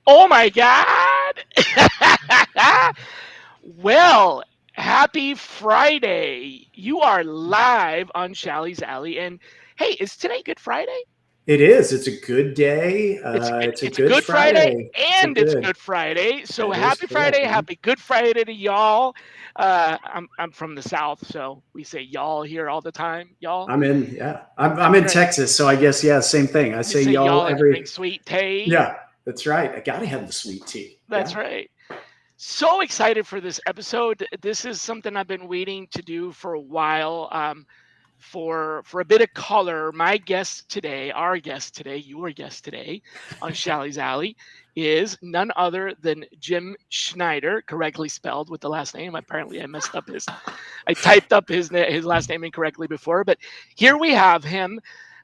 Oh my God! Well, happy Friday. You are live on Shally's Alley. And hey, is today Good Friday? It is. It's a good day. It's It's a it's a good Good Friday Friday. It's a and it's good. Good Friday. So That is happy correct, Friday, man. happy Good Friday to y'all. I'm from the South, so we say y'all here all the time. Y'all. I'm in. Yeah, I'm That's in right. Texas, so I guess yeah, same thing. I You say say y'all y'all and you every. drink sweet tea. Yeah, that's right. I gotta have the sweet tea. That's Yeah. right. So excited for this episode. This is something I've been waiting to do for a while. For a bit of color, my guest today, our guest today, your guest today on Shally's Alley is none other than Jim Schnyder, correctly spelled with the last name. Apparently, I typed up his last name incorrectly before, but here we have him.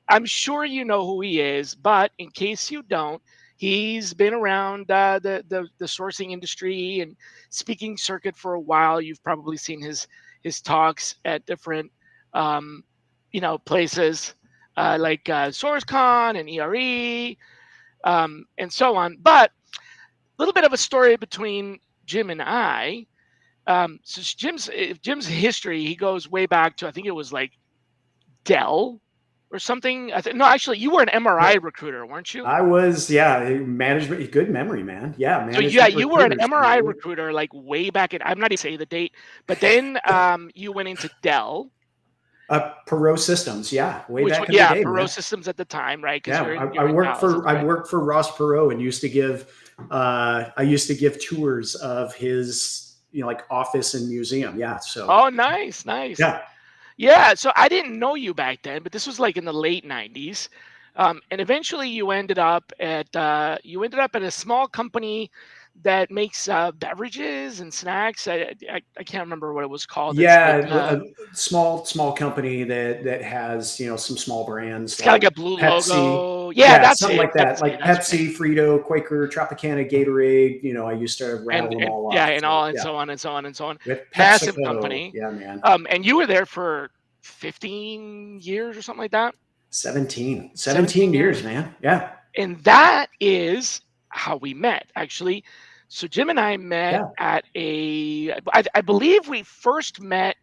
I'm sure you know who he is, but in case you don't, he's been around the sourcing industry and speaking circuit for a while. You've probably seen his talks at different um, places like SourceCon and ERE and so on. But a little bit of a story between Jim and I. So Jim's history, he goes way back to, I think it was like Dell or something. No, actually, you were an MRI But recruiter, weren't you? I was. Yeah, management. Good memory, man. Yeah, So yeah, management you were an recruiters. MRI recruiter like way back in. I'm not even say the date, but then you went into Dell, Perot Systems. Yeah, way which back in the yeah, day, Perot man. Systems at the time, right? Because Yeah, you're in Dallas, that's I right. worked for Ross Perot and used to give I used to give tours of his like office and museum. Yeah, so Oh, nice, nice. yeah, Yeah, so I didn't know you back then, but this was like in the late '90s, and eventually you ended up at a small company that makes beverages and snacks. I can't remember what it was called. It's like yeah, a small company that has some small brands it's got like like a blue Pepsi. logo. Yeah, Yeah, that's something it. like that, That's it. like That's right. Pepsi, Frito, Quaker, Tropicana, Gatorade. I used to rattle them And all yeah, off. and So all and yeah, so on and so on and so on. with Massive PepsiCo. company, Yeah, man. and you were there for 15 years or something like that. 17 17 years, years. man. Yeah, And that is how we met, actually. So Jim and I met yeah. at I believe we first met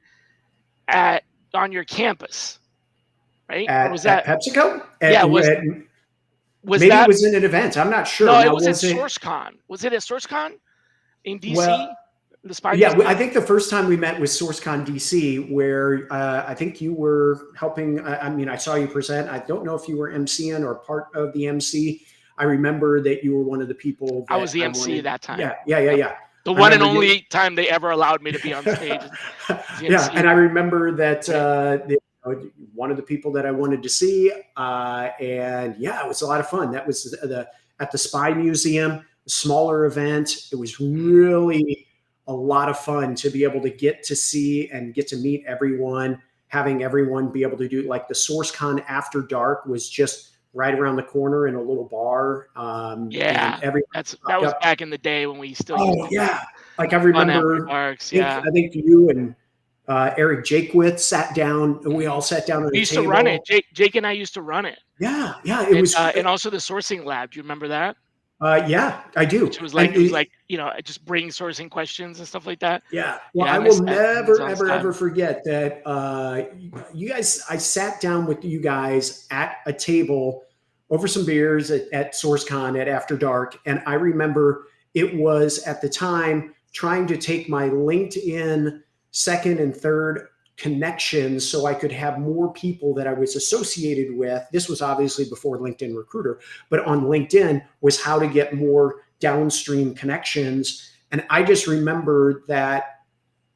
at on your campus, right? Or was At that, PepsiCo, yeah, was maybe it that, was in an event. I'm not sure. no, it Now, was at was it? SourceCon. Was it at SourceCon in Well, DC, the Spy yeah, I Museum? think the first time we met was SourceCon DC, where I think you were helping. I mean, I saw you present. I don't know if you were MCing or part of the MC. I remember that you were one of the people I was that the I MC wanted. that time. Yeah, yeah, yeah, Yep. yeah. The I one and remember you. only time they ever allowed me to be on stage as the Yeah, and MC. I remember that Right. one of the people that I wanted to see, and yeah, it was a lot of fun. That was at the Spy Museum, a smaller event. It was Mhm. really a lot of fun to be able to get to see and get to meet everyone. Having everyone be able to do like the SourceCon After Dark was just right around the corner in a little bar, and Yeah, everyone that popped was up. back in the day when we still used Oh to do yeah, like I fun after remember. darks. I think Yeah. I think you and Eric Jakewith sat down, and we Mhm. all sat down at We a used to run it. table. Jake and I used to run it, Yeah, yeah, it was. and also the sourcing lab. Do you remember that? Yeah, I do. Which was And like, it was like, just bring sourcing questions and stuff like that. yeah, well, Yeah, I I miss will that. I miss never, all this ever, ever time. forget that. You guys, I sat down with you guys at a table over some beers at SourceCon at After Dark, and I remember it was at the time trying to take my LinkedIn second and third connections so I could have more people that I was associated with. This was obviously before LinkedIn Recruiter, but on LinkedIn was how to get more downstream connections. And I just remember that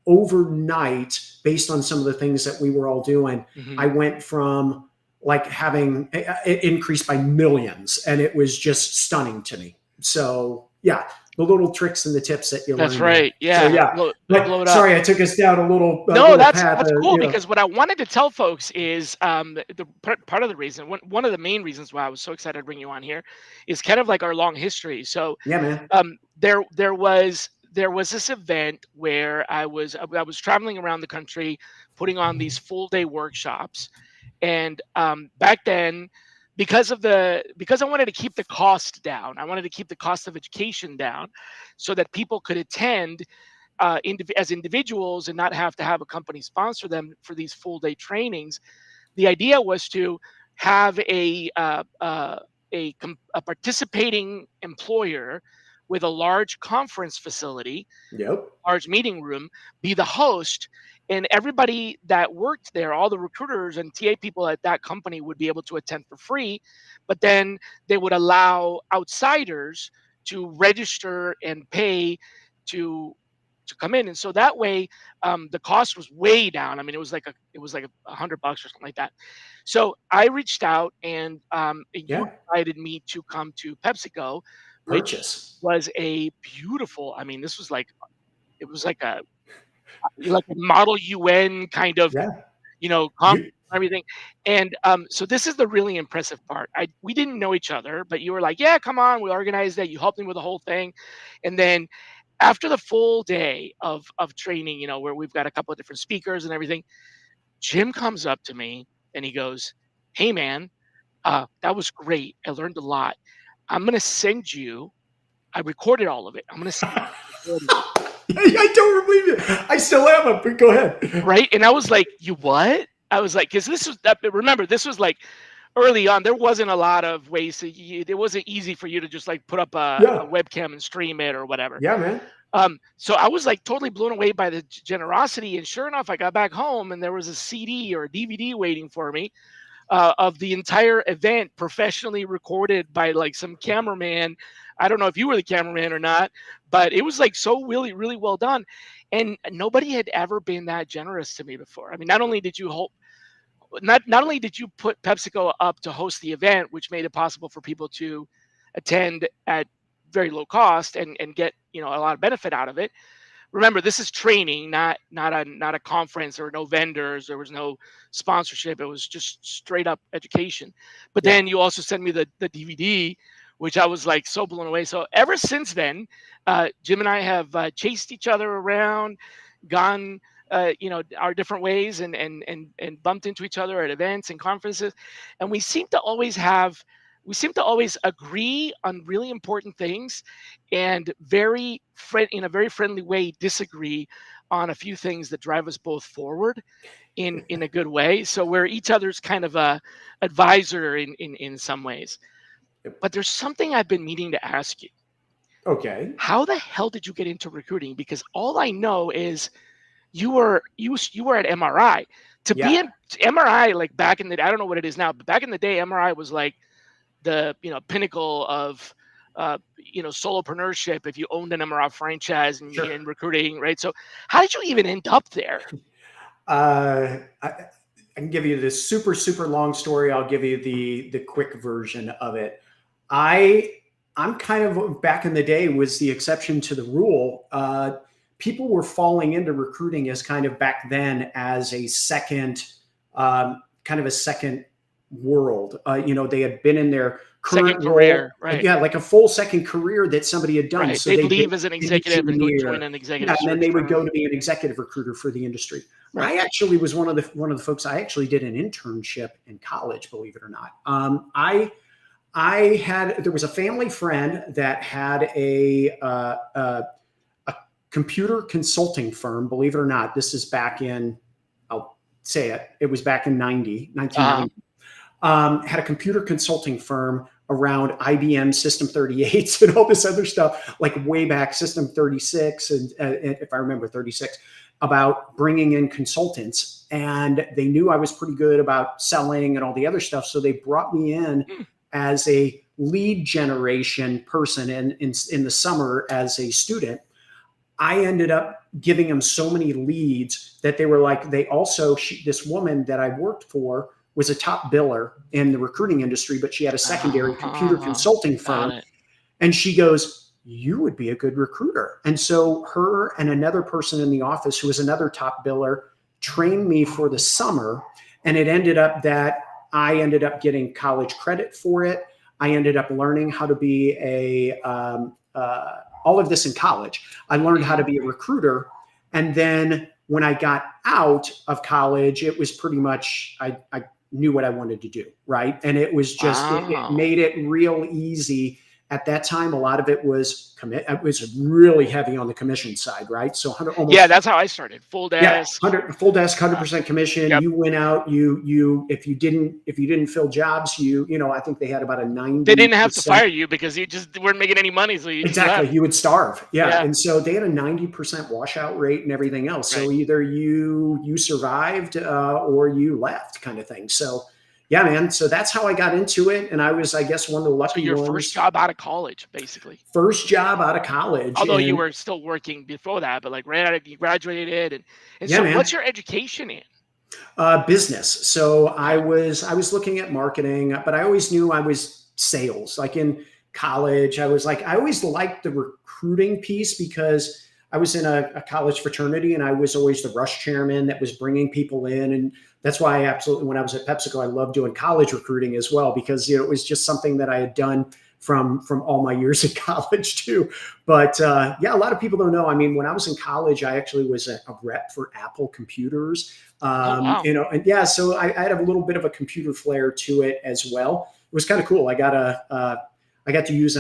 overnight, based on some of the things that we were all doing, I Mhm. went from like having it increased by millions, and it was just stunning to me. So yeah, the little tricks and the tips that you That's learn there. right. So Yeah, yeah, blow but it up. sorry, I took us down a No, little that's path. that's cool because what I wanted to tell folks is part of the reason, one of the main reasons why I was so excited to bring you on here is kind of like our long history. So Yeah, man. there was this event where I was traveling around the country putting on these full day workshops, and back then because I wanted to keep the cost down. I wanted to keep the cost of education down, so that people could attend as individuals and not have to have a company sponsor them for these full day trainings. The idea was to have a participating employer with a large conference facility, Yep. large meeting room, be the host, and everybody that worked there, all the recruiters and TA people at that company would be able to attend for free, but then they would allow outsiders to register and pay to come in. And so that way, the cost was way down. I mean, it was like $100 or something like that. So I reached out, and you Yeah. invited me to come to PepsiCo, which Purchase. was a beautiful. I mean, this was like, it was like a Model UN kind of, Yeah. conference You. and everything. And so this is the really impressive part. We didn't know each other, but you were like, yeah, come on, we organized that. You helped me with the whole thing, and then after the full day of training, where we've got a couple of different speakers and everything, Jim comes up to me and he goes, "Hey, man, that was great. I learned a lot. I'm gonna send you. I recorded all of it. I'm gonna send you the recording." I don't believe it. I still am. But go ahead. Right? And I was like, "You what?" I was like, "Because this was that." Remember, this was like early on. There wasn't a lot of ways to. It wasn't easy for you to just like put up a Yeah. webcam and stream it or whatever. Yeah, man. So I was like totally blown away by the generosity. And sure enough, I got back home and there was a CD or a DVD waiting for me, of the entire event, professionally recorded by like some cameraman. I don't know if you were the cameraman or not, but it was like so really, really well done. And nobody had ever been that generous to me before. I mean, not only did you put PepsiCo up to host the event, which made it possible for people to attend at very low cost and get a lot of benefit out of it. Remember, this is training, not a conference, or no vendors. There was no sponsorship. It was just straight up education. But Yeah. then you also sent me the DVD, which I was like so blown away. So ever since then, Jim and I have chased each other around, gone our different ways, and bumped into each other at events and conferences, and we seem to always agree on really important things, and in a very friendly way disagree on a few things that drive us both forward in a good way. So we're each other's kind of a advisor in some ways. But there's something I've been meaning to ask you. Okay. How the hell did you get into recruiting? Because all I know is you were at MRI. To be Yeah. in MRI, like back in the day, I don't know what it is now, but back in the day, MRI was like the pinnacle of solopreneurship if you owned an MRI franchise and Sure. in recruiting, right? So how did you even end up there? I can give you this super, super long story. I'll give you the quick version of it. I'm kind of, back in the day, was the exception to the rule. People were falling into recruiting as kind of back then as a second, kind of a second world. They had been in their Second current role. career, right? Yeah, like a full second career that somebody had done. Right. So They'd they'd been leave as an an executive and go join engineer. an Yeah, executive and then search they would go firm. to be an executive recruiter for the industry. Right. I actually was one of the folks. I actually did an internship in college, believe it or not. There was a family friend that had a computer consulting firm, believe it or not. This is back in, I'll say it, it was back in 1990. Had a computer consulting firm around IBM System 38s and all this other stuff, like way back, System 36, and if I remember 36, about bringing in consultants. And they knew I was pretty good about selling and all the other stuff. So they brought me in as a lead generation person in the summer as a student. I ended up giving them so many leads that they were like, this woman that I worked for was a top biller in the recruiting industry, but she had a secondary computer consulting firm. And she goes, "You would be a good recruiter." And so her and another person in the office, who was another top biller, trained me for the summer. And it ended up that I ended up getting college credit for it. I ended up learning how to be all of this in college. I learned how to be a recruiter. And then when I got out of college, it was pretty much, I knew what I wanted to do, right? And it was just it Wow. made it real easy. At that time, a lot of it was commit. It was really heavy on the commission side, right? So Yeah, almost that's how I started. Full yeah, desk. 100 full desk, Uh, 100% commission. yep. You went out, you if you didn't fill jobs, I think they had about a They didn't have to 90%. fire you because you just weren't making any money, so you just Exactly. left. You would starve. Yeah. Yeah. And so they had a 90% washout rate and everything else. So Right. either you survived or you left kind of thing. So yeah, man. So that's how I got into it. And I was, I guess, one of the So lucky your first ones. job out of college, basically. First job out of college. Although you And were still working before that, but like right out of you graduated, and yeah, so what's man. your education in? Business. So I Okay. was looking at marketing, but I always knew I was sales. Like in college, I always liked the recruiting piece because I was in a college fraternity and I was always the rush chairman that was bringing people in. And that's why I absolutely, when I was at PepsiCo, I loved doing college recruiting as well, because, it was just something that I had done from all my years in college too. But yeah, a lot of people don't know. I mean, when I was in college, I actually was a rep for Apple computers. Oh wow. And yeah, so I had a little bit of a computer flair to it as well. It was kind of cool. I got to use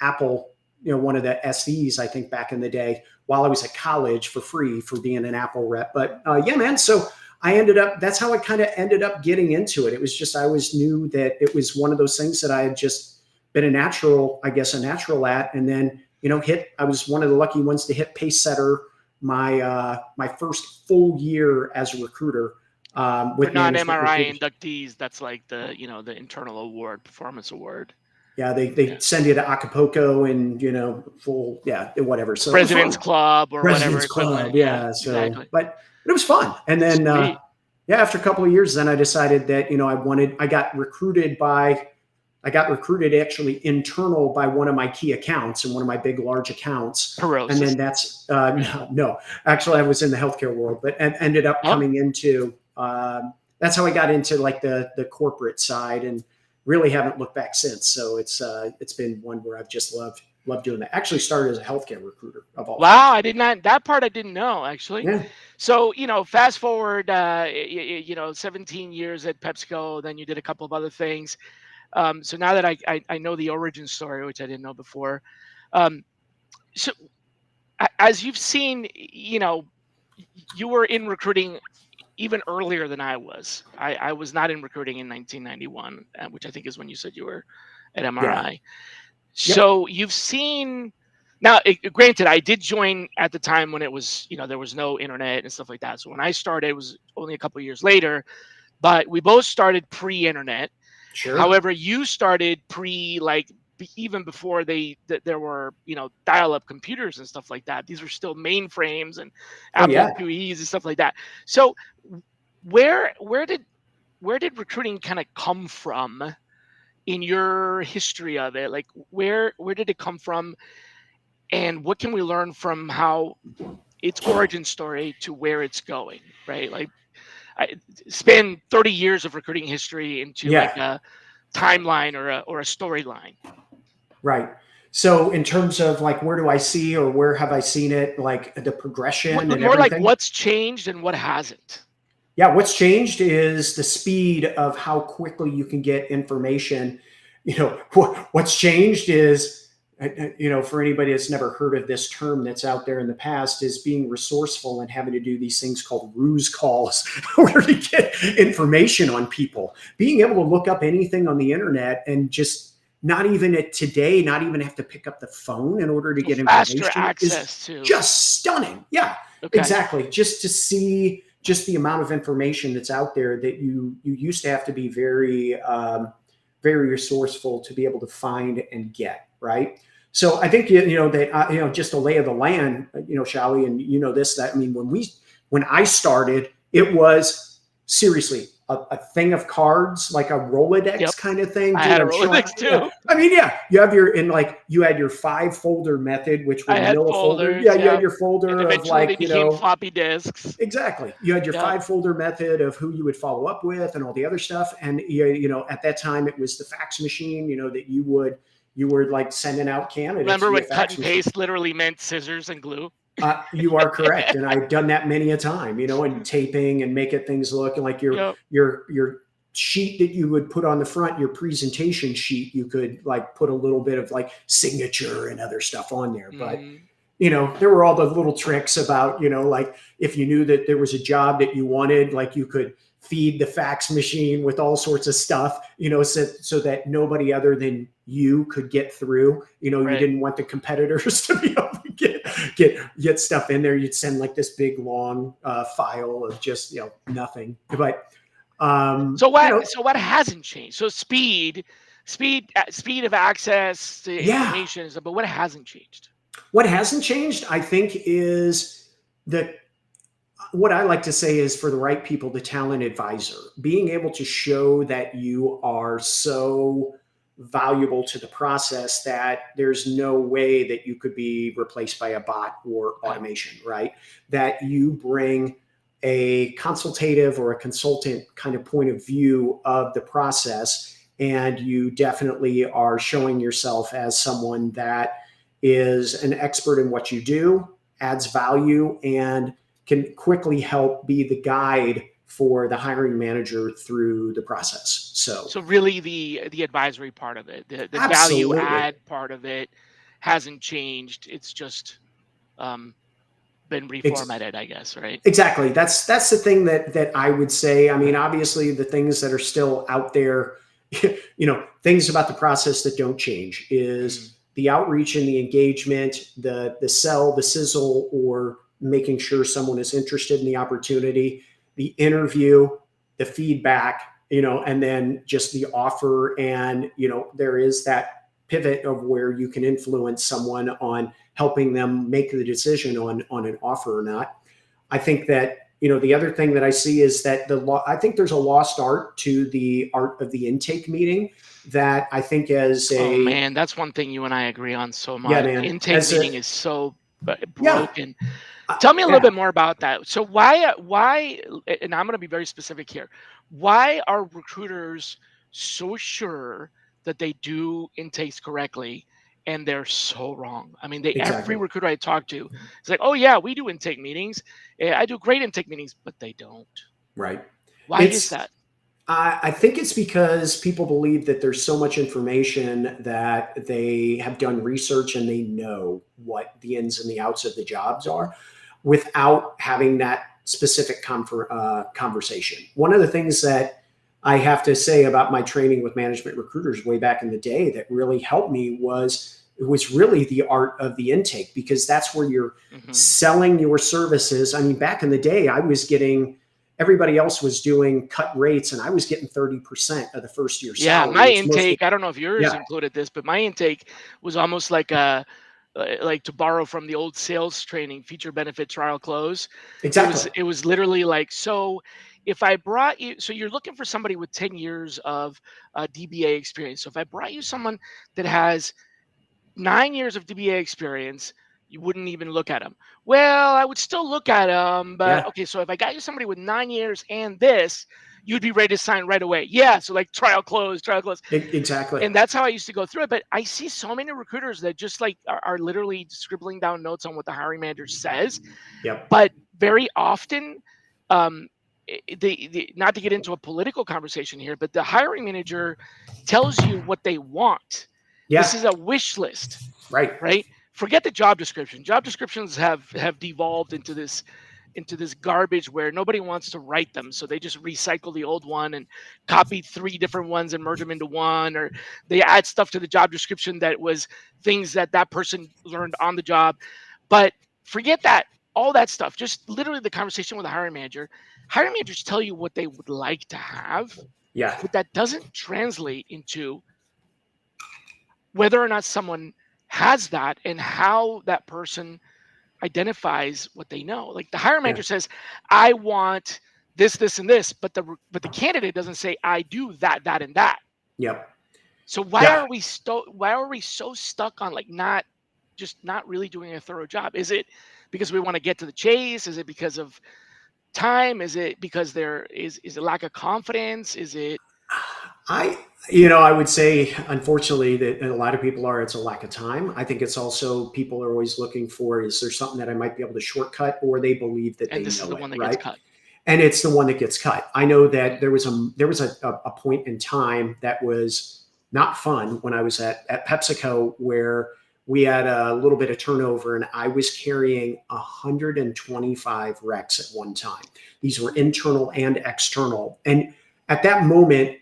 Apple, one of the SEs, I think back in the day while I was at college for free for being an Apple rep. But yeah, man. So that's how I kind of ended up getting into it. It was just, I always knew that it was one of those things that I had just been a natural at. And then, I was one of the lucky ones to hit pace setter my first full year as a recruiter For with management non-MRI recruiters. inductees, that's like the the internal award, performance award. Yeah, they Yeah. send you to Acapulco and full whatever. So it was President's fun. Club or whatever President's Club, equivalent. Yeah, yeah. So, exactly. but it was fun. And then Sweet. yeah, after a couple of years, then I decided that I got recruited actually internal by one of my key accounts and one of my big, large accounts. And Parosis. then no, actually I was in the healthcare world, but ended up Oh, coming into, that's how I got into like the corporate side and really haven't looked back since. So it's been one where I've just loved doing that. Actually started as a healthcare recruiter of all wow, things. I did not, that part I didn't know actually. Yeah. So, fast forward 17 years at PepsiCo, then you did a couple of other things. So now that I know the origin story, which I didn't know before. Um, so as you've seen, you were in recruiting even earlier than I was. I was not in recruiting in 1991, which I think is when you said you were at Yeah. MRI. Yep. So you've seen now. Granted, I did join at the time when it was, there was no internet and stuff like that. So when I started, it was only a couple of years later. But we both started pre-internet. Sure. However, you started even before there were dial-up computers and stuff like that. These were still mainframes and Oh Apple yeah. IIe's and stuff like that. So where did recruiting kind of come from in your history of it? Like where did it come from, and what can we learn from how its origin story to where it's going? Right, like I spend 30 years of recruiting history into like Yeah. a timeline or a storyline. Right. So in terms of like where do I see or where have I seen it, like the progression and More like everything? what's changed and what hasn't. Yeah, what's changed is the speed of how quickly you can get information. What's changed is, for anybody that's never heard of this term that's out there in the past, is being resourceful and having to do these things called ruse calls in order to get information on people. Being able to look up anything on the internet and just not even have to pick up the phone in order to So get faster information is access to. just stunning. Yeah, Okay. exactly. Just to see just the amount of information that's out there that you used to have to be very very resourceful to be able to find and get, right? So I think that just a lay of the land, Shally, and this, that I mean when I started, it was seriously a thing of cards, like a Yep. Rolodex kind of thing, I dude. had a I'm sure. Rolodex too. I mean, yeah, you had your 5-folder method, which I would had mill a folder. folders. Yeah, you had Yep. your And folder of eventually they like, became floppy disks. exactly. You had your Yep. 5-folder method of who you would follow up with and all the other stuff. And at that time it was the fax machine, that you were like sending out candidates Remember via when cut fax and machine. paste literally meant scissors and glue? You are correct, and I've done that many a time, and taping and making things look like Yep. your sheet that you would put on the front, your presentation sheet, you could like put a little bit of like signature and other stuff on there. But Mm, there were all the little tricks about, like if you knew that there was a job that you wanted, like you could feed the fax machine with all sorts of stuff, so that nobody other than you could get through. You right. didn't want the competitors to be able to get stuff in there. You'd send like this big long file of just nothing. But So what hasn't changed? So speed of access to yeah, information is, but what hasn't changed? what hasn't changed, I think, is that what I like to say is, for the right people, the talent advisor, being able to show that you are so valuable to the process that there's no way that you could be replaced by a bot or Okay. automation, right? That you bring a consultative or a consultant kind of point of view of the process, and you definitely are showing yourself as someone that is an expert in what you do, adds value, and can quickly help be the guide for the hiring manager through the process. So really the advisory part of it, the value absolutely. add part of it hasn't changed. It's just um, been Ex- reformatted, I guess, right? exactly. That's the thing that I would say. I mean, obviously the things that are still out there, things about the process that don't change Mm, is the outreach and the engagement, the sell, the sizzle, or making sure someone is interested in the opportunity, the interview, the feedback, and then just the offer. And, there is that pivot of where you can influence someone on helping them make the decision on an offer or not. I think that, the other thing that I see is that I think there's a lost art to the art of the intake meeting, that I think oh man, that's one thing you and I agree on so yeah, much. man, Intake meeting is so yeah, broken. Tell me a little yeah. bit more about that. So why, and I'm going to be very specific here. Why are recruiters so sure that they do intakes correctly and they're so wrong? I mean, every Exactly. recruiter I talk to is like, "Oh yeah, we do intake meetings. I do great intake meetings," but they don't. Right. Why is It's that? I think it's because people believe that there's so much information that they have done research and they know what the ins and the outs of the jobs are without having that specific conversation. One of the things that I have to say about my training with management recruiters way back in the day that really helped me was it was really the art of the intake, because that's where you're Hmm. selling your services. I mean, back in the day, I was getting everybody else was doing cut rates, and I was getting 30% of the first year Yeah, salary, my which most intake, I don't know if yours yeah, included this, but my intake was almost like like to borrow from the old sales training, feature benefit trial close. It exactly. was it was literally like, so if I brought you, so you're looking for somebody with 10 years of DBA experience. So if I brought you someone that has 9 years of DBA experience, you wouldn't even look at them. Well, I would still look at them, but Yeah, okay, so if I got you somebody with 9 years and this, you'd be ready to sign right away. Yeah, so like trial close. exactly. And that's how I used to go through it. But I see so many recruiters that just like are literally scribbling down notes on what the hiring manager says. Yep. But very often, um, not to get into a political conversation here, but the hiring manager tells you what they want. This Yeah. is a wish list, Right. right? Forget the job description. Job descriptions have devolved into this garbage where nobody wants to write them, so they just recycle the old one and copy three different ones and merge them into one, or they add stuff to the job description that was things that that person learned on the job. But forget that, all that stuff, just literally the conversation with a hiring managers tell you what they would like to have, Yeah. but that doesn't translate into whether or not someone has that and how that person identifies what they know. Like the hiring Yeah. manager says, "I want this, this, and this," but the candidate doesn't say, "I do that, that, and that." Yep. So Yeah. why are we so stuck on like not really doing a thorough job? Is it because we want to get to the chase? Is it because of time? Is it because there is a lack of confidence? Is it I, I would say, unfortunately, that a lot of people are, it's a lack of time. I think it's also people are always looking for, is there something that I might be able to shortcut, or they believe that and they this is the know it, one that gets right? cut? and it's the one that gets cut. I know that there was a point in time that was not fun when I was at PepsiCo, where we had a little bit of turnover and I was carrying 125 recs at one time. These were internal and external. And at that moment,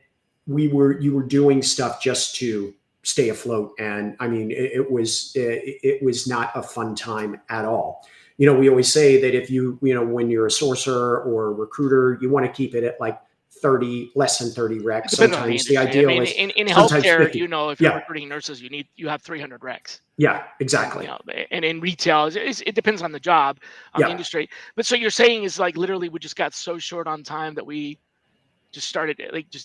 you were doing stuff just to stay afloat. And I mean, it was not a fun time at all. We always say that if when you're a sourcer or a recruiter, you want to keep it at like 30, less than 30 recs. It depends on the Sometimes the industry. I ideal mean, is in sometimes healthcare, 50. if you're recruiting nurses, you have 300 recs. Yeah, exactly. And in retail, it depends on the job, on the industry. But so you're saying is like literally we just got so short on time that we just started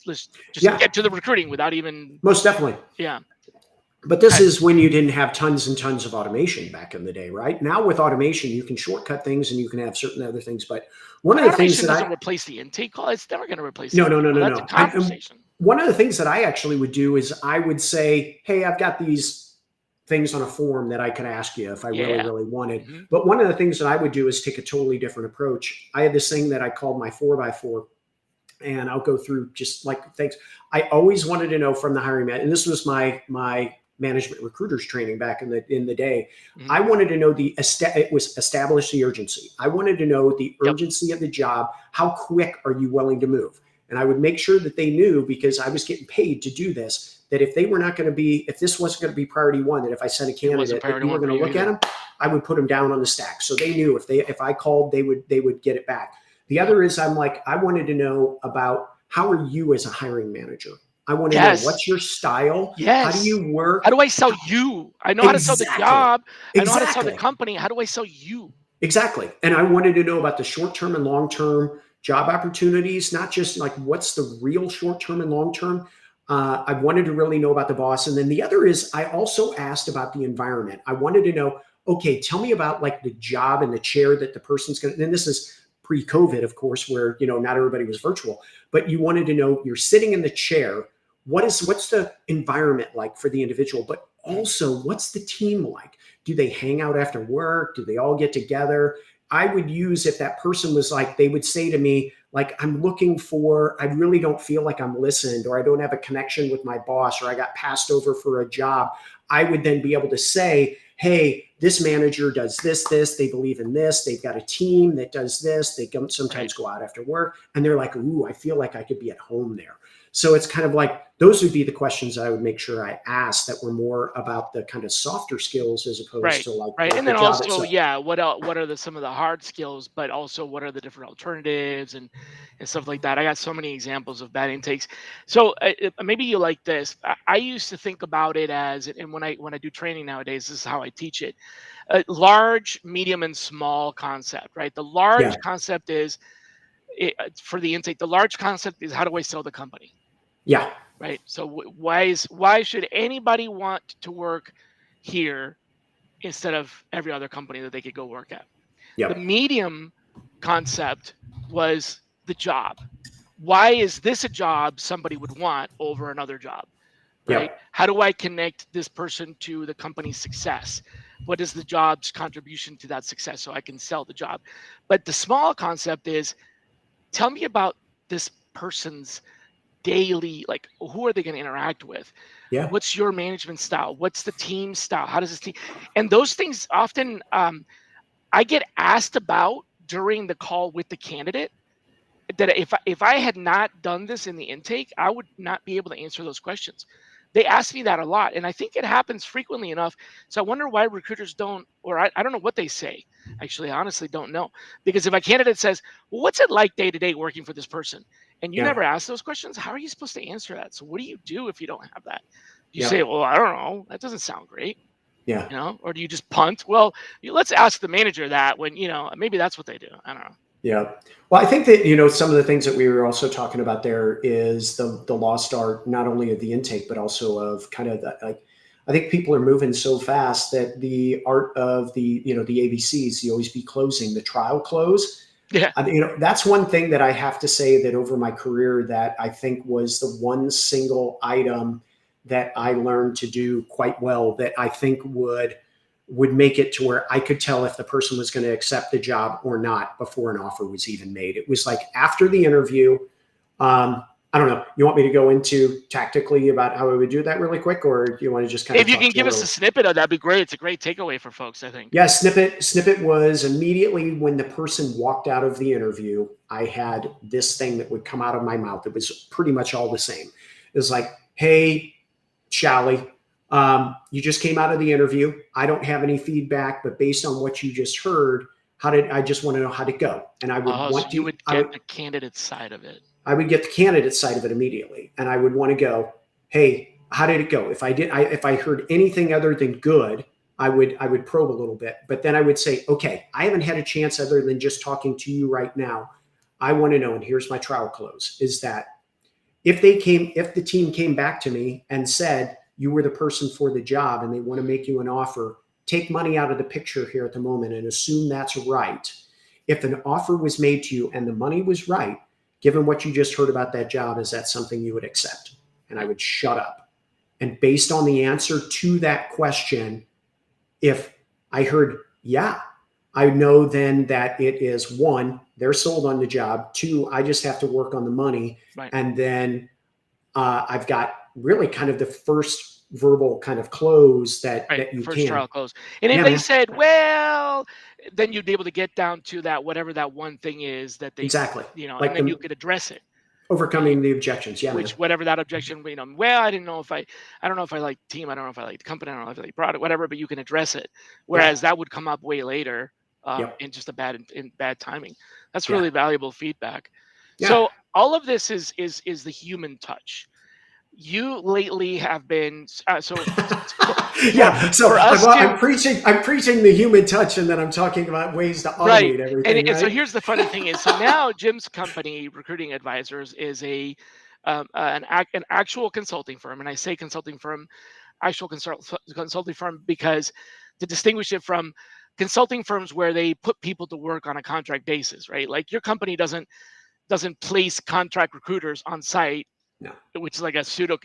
let's get to the recruiting without even. Most definitely. Yeah. But this is when you didn't have tons and tons of automation back in the day, right? Now with automation, you can shortcut things and you can have certain other things. But one of the things that doesn't replace the intake call. It's never going to replace. No. That's a conversation. One of the things that I actually would do is I would say, hey, I've got these things on a form that I could ask you if I really wanted. Mm-hmm. But one of the things that I would do is take a totally different approach. I had this thing that I called my 4x4. And I'll go through just like things. I always wanted to know from the hiring man, and this was my management recruiters training back in the day. Mm-hmm. I wanted to know it was establish the urgency. I wanted to know the urgency of the job. How quick are you willing to move? And I would make sure that they knew, because I was getting paid to do this, that if they were not going to be, if this wasn't going to be priority one, that if I sent a candidate that you were going to look at them, I would put them down on the stack. So they knew if I called, they would get it back. The other is I wanted to know about how are you as a hiring manager? I want to know what's your style. Yes. How do you work? How do I sell you? I know how to sell the job. I know how to sell the company. How do I sell you? Exactly. And I wanted to know about the short-term and long-term job opportunities, not just like what's the real short-term and long-term. I wanted to really know about the boss. And then the other is I also asked about the environment. I wanted to know, okay, tell me about like the job and the chair that the person's going to, and this is pre-COVID, of course, where, not everybody was virtual, but you wanted to know you're sitting in the chair. What's the environment like for the individual, but also what's the team like? Do they hang out after work? Do they all get together? I would use, if that person was like, they would say to me, like, I really don't feel like I'm listened, or I don't have a connection with my boss, or I got passed over for a job. I would then be able to say, hey, this manager does this, they believe in this. They've got a team that does this. They sometimes go out after work, and they're like, ooh, I feel like I could be at home there. So it's kind of like, those would be the questions I would make sure I asked that were more about the kind of softer skills as opposed to like, right. And then also, what are some of the hard skills, but also what are the different alternatives and stuff like that. I got so many examples of bad intakes. So maybe you like this. I used to think about it as, and when I do training nowadays, this is how I teach it. Large, medium, and small concept, right? The large concept is, for the intake, the large concept is, how do I sell the company? Yeah. Right. So why should anybody want to work here instead of every other company that they could go work at? Yep. The medium concept was the job. Why is this a job somebody would want over another job? Right. Yep. How do I connect this person to the company's success? What is the job's contribution to that success so I can sell the job? But the small concept is, tell me about this person's daily, like, who are they going to interact with? Yeah. What's your management style? What's the team style? How does this team? And those things often I get asked about during the call with the candidate, that if I had not done this in the intake, I would not be able to answer those questions. They ask me that a lot, and I think it happens frequently enough. So I wonder why recruiters don't, or I don't know what they say. Actually, I honestly don't know. Because if a candidate says, well, what's it like day to day working for this person? And you never ask those questions, how are you supposed to answer that? So what do you do if you don't have that? You say, well, I don't know. That doesn't sound great. Yeah. Or do you just punt? Well, let's ask the manager that when, maybe that's what they do. I don't know. Yeah. Well, I think that, some of the things that we were also talking about there is the lost art, not only of the intake, but also of kind of that, like, I think people are moving so fast that the art of the ABCs, the always be closing, the trial close. Yeah. That's one thing that I have to say that over my career that I think was the one single item that I learned to do quite well that I think would would make it to where I could tell if the person was going to accept the job or not before an offer was even made. It was like after the interview. I don't know. You want me to go into tactically about how I would do that really quick, or do you want to just kind of If you talk can give us general? a snippet of that, would be great. It's a great takeaway for folks, I think. Yeah, snippet was immediately when the person walked out of the interview, I had this thing that would come out of my mouth. It was pretty much all the same. It was like, "Hey, Shally, you just came out of the interview. I don't have any feedback, but based on what you just heard, I just want to know how to go." And I would Oh, so want you to, would get the candidate side of it. I would get the candidate side of it immediately, and I would want to go, "Hey, how did it go?" If I heard anything other than good, I would probe a little bit, but then I would say, "Okay, I haven't had a chance other than just talking to you right now. I want to know, and here's my trial close: is that if the team came back to me and said you were the person for the job and they want to make you an offer, take money out of the picture here at the moment and assume that's right. If an offer was made to you and the money was right, given what you just heard about that job, is that something you would accept?" And I would shut up. And based on the answer to that question, if I heard, yeah, I know then that it is one, they're sold on the job. Two, I just have to work on the money. Right. And then I've got really kind of the first verbal kind of close that you First can. trial close. And if Yeah, they man. said, well, then you'd be able to get down to that, whatever that one thing is that they, Exactly. and Like then you the could address it. overcoming the objections. Yeah, man. Which, whatever that objection, well, I didn't know if I don't know if I like the team, I don't know if I like the company, I don't know if I like the product, whatever, but you can address it. Yeah. Whereas that would come up way later, Yep. in just in bad timing. That's Yeah. really valuable feedback. Yeah. So all of this is the human touch. You lately have been Yeah. So for us I'm to preaching the human touch, and then I'm talking about ways to right. automate everything. And so Right. here's the funny thing is, so now Jim's company, Recruiting Advisors, is an actual consulting firm, and I say consulting firm, actual consulting firm, because to distinguish it from consulting firms where they put people to work on a contract basis, right? Like your company doesn't place contract recruiters on site, No. which is like a pseudo,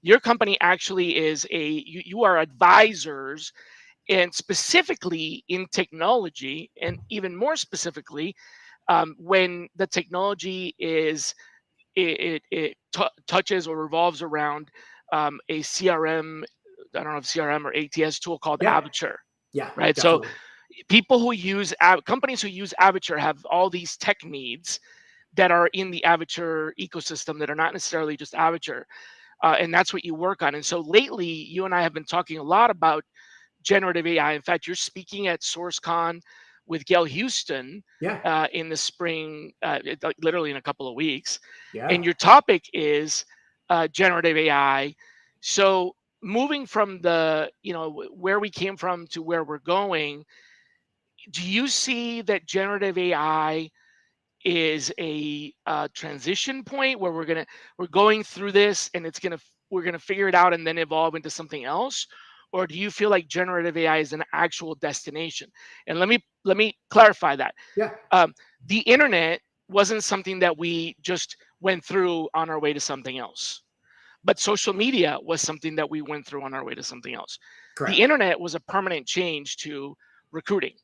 your company actually is you are advisors, and specifically in technology, and even more specifically, when the technology is touches or revolves around a CRM, I don't know if CRM or ATS tool called Yeah. Avature, Yeah. right? So Definitely. people who use companies who use Avature have all these tech needs that are in the Avature ecosystem that are not necessarily just Avature, and that's what you work on. And so lately, you and I have been talking a lot about generative AI. In fact, you're speaking at SourceCon with Gail Houston Yeah. in the spring, like literally in a couple of weeks, Yeah. and your topic is generative AI. So moving from the where we came from to where we're going, do you see that generative AI is a transition point where we're going through this, and we're gonna figure it out and then evolve into something else? Or do you feel like generative AI is an actual destination? And let me clarify that. Yeah. The internet wasn't something that we just went through on our way to something else, but social media was something that we went through on our way to something else. The Correct. internet was a permanent change to recruiting.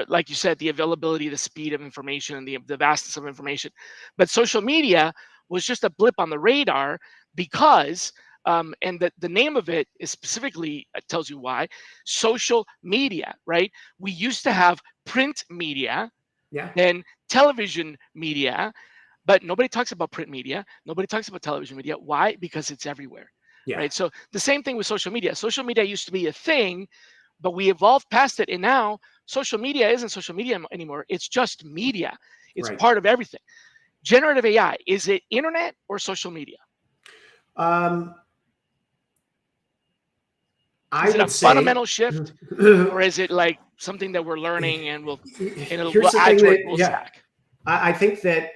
Like you said, the availability, the speed of information, and the vastness of information. But social media was just a blip on the radar because, and the name of it is specifically tells you why, social media, right? We used to have print media, Yeah. then television media, but nobody talks about print media. Nobody talks about television media. Why? Because it's everywhere, Yeah. right? So the same thing with social media. Social media used to be a thing, but we evolved past it, and now social media isn't social media anymore. It's just media. It's Right. part of everything. Generative AI, is it internet or social media? Um, I Is it a would say, fundamental shift, or is it like something that we're learning and we'll here's the add thing to our that, tool yeah, stack? I think that,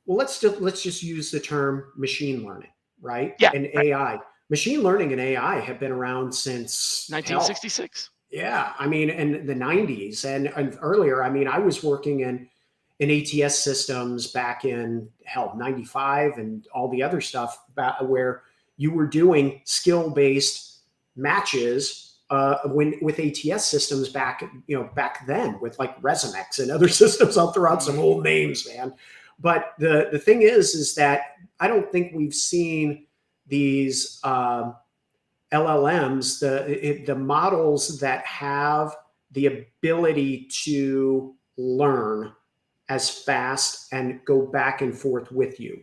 well, let's just use the term machine learning, right? Yeah, And right. AI. Machine learning and AI have been around since hell. 1966. Yeah, I mean, in the 90s and earlier. I mean, I was working in ATS systems back in hell 95 and all the other stuff where you were doing skill based matches when with ATS systems back then with like Resumex and other systems. I'll throw out some old names, man. But the thing is that I don't think we've seen these LLMs, the models that have the ability to learn as fast and go back and forth with you.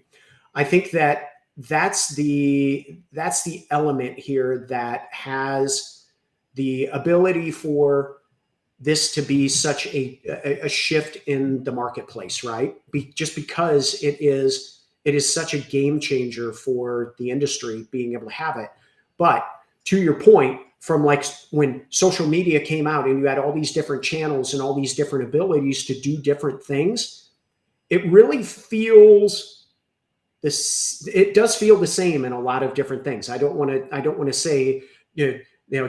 I think that that's the element here that has the ability for this to be such a shift in the marketplace, right? Just because it is such a game changer for the industry being able to have it. But to your point, from like when social media came out and you had all these different channels and all these different abilities to do different things, it really feels this. It does feel the same in a lot of different things. I don't want to say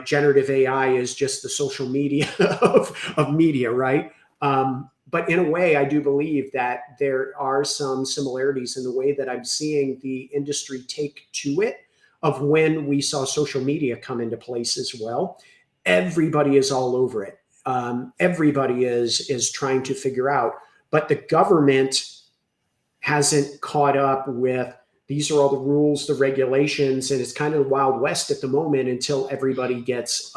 generative AI is just the social media of media, right? But in a way, I do believe that there are some similarities in the way that I'm seeing the industry take to it, of when we saw social media come into place as well. Everybody is all over it. Everybody is trying to figure out, but the government hasn't caught up with, these are all the rules, the regulations, and it's kind of the Wild West at the moment until everybody gets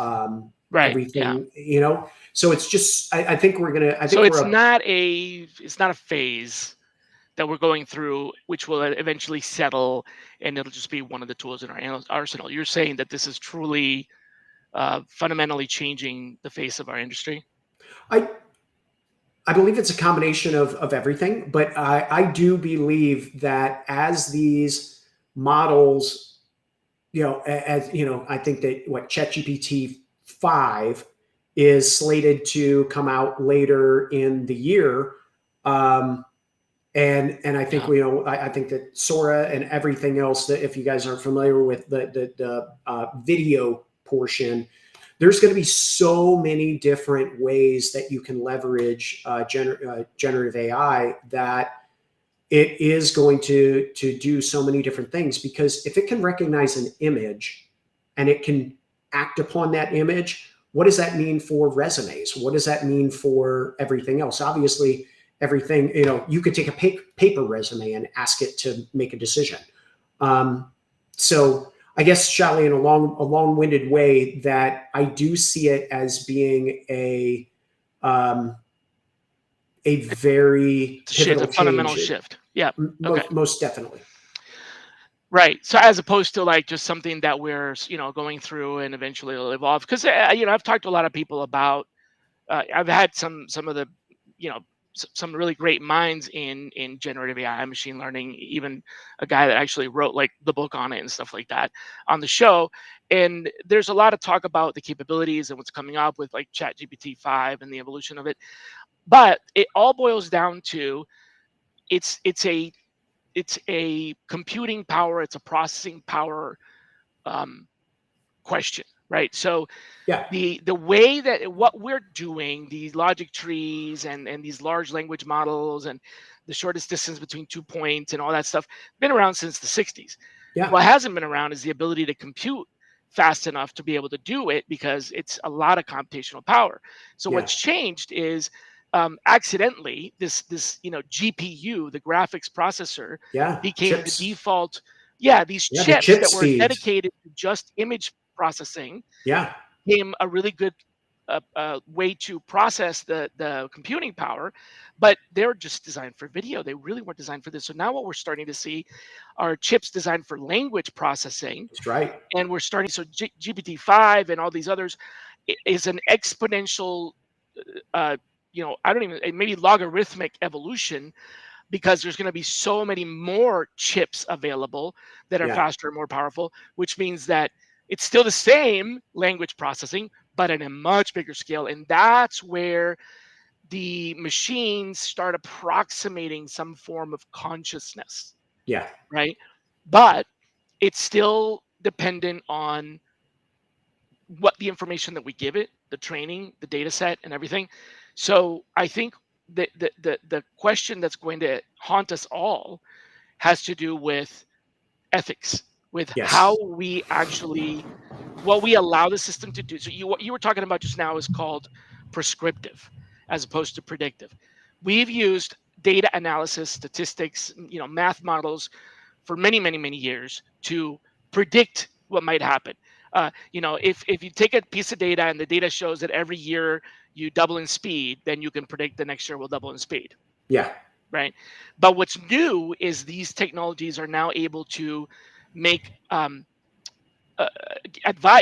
everything, So it's just, I think we're gonna. I think so we're it's not a phase that we're going through, which will eventually settle, and it'll just be one of the tools in our arsenal. You're saying that this is truly fundamentally changing the face of our industry? I believe it's a combination of everything, but I do believe that as these models, I think that what ChatGPT 5 is slated to come out later in the year. And I think I think that Sora and everything else, that if you guys aren't familiar with the video portion, there's going to be so many different ways that you can leverage generative AI, that it is going to do so many different things. Because if it can recognize an image and it can act upon that image, what does that mean for resumes? What does that mean for everything else? Obviously, everything, you could take a paper resume and ask it to make a decision. So I guess, Shally, in a long-winded way, that I do see it as being a very pivotal fundamental change. shift. Yeah. Most definitely. Right. So as opposed to like just something that we're going through and eventually it'll evolve. Because I've talked to a lot of people about. I've had some of the some really great minds in generative AI, machine learning, even a guy that actually wrote like the book on it and stuff like that on the show. And there's a lot of talk about the capabilities and what's coming up with like ChatGPT 5 and the evolution of it. But it all boils down to it's a computing power, it's a processing power question, right? So yeah, the way that what we're doing, these logic trees and these large language models and the shortest distance between 2 points and all that stuff, been around since the 60s. yeah, What hasn't been around is the ability to compute fast enough to be able to do it, because it's a lot of computational power. So yeah, what's changed is accidentally this GPU, the graphics processor, yeah. became Chips. the default. These Yeah, the chips chip that were speeds. dedicated to just image processing Yeah, became a really good way to process the computing power, but they're just designed for video. They really weren't designed for this. So now what we're starting to see are chips designed for language processing, that's right. and we're starting. So GPT-5 and all these others is an exponential, I don't even, maybe logarithmic evolution, because there's going to be so many more chips available that are Yeah, faster and more powerful, which means that it's still the same language processing, but at a much bigger scale. And that's where the machines start approximating some form of consciousness, yeah, right? But it's still dependent on what the information that we give it, the training, the data set, and everything. So I think the question that's going to haunt us all has to do with ethics, with how yes, we actually what we allow the system to do. So what you were talking about just now is called prescriptive as opposed to predictive. We've used data analysis, statistics, math models for many, many, many years to predict what might happen. If you take a piece of data and the data shows that every year you double in speed, then you can predict the next year will double in speed. Yeah. Right. But what's new is these technologies are now able to make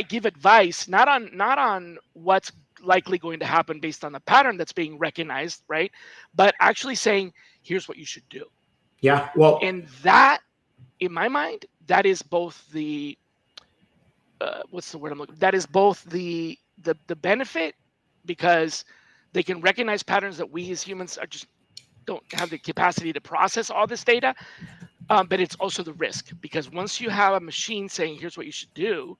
give advice not on what's likely going to happen based on the pattern that's being recognized, right? But actually saying, here's what you should do. Yeah. Well, And that, in my mind, that is both the what's the word I'm looking? That is both the benefit, because they can recognize patterns that we as humans are just don't have the capacity to process all this data. But it's also the risk, because once you have a machine saying, here's what you should do,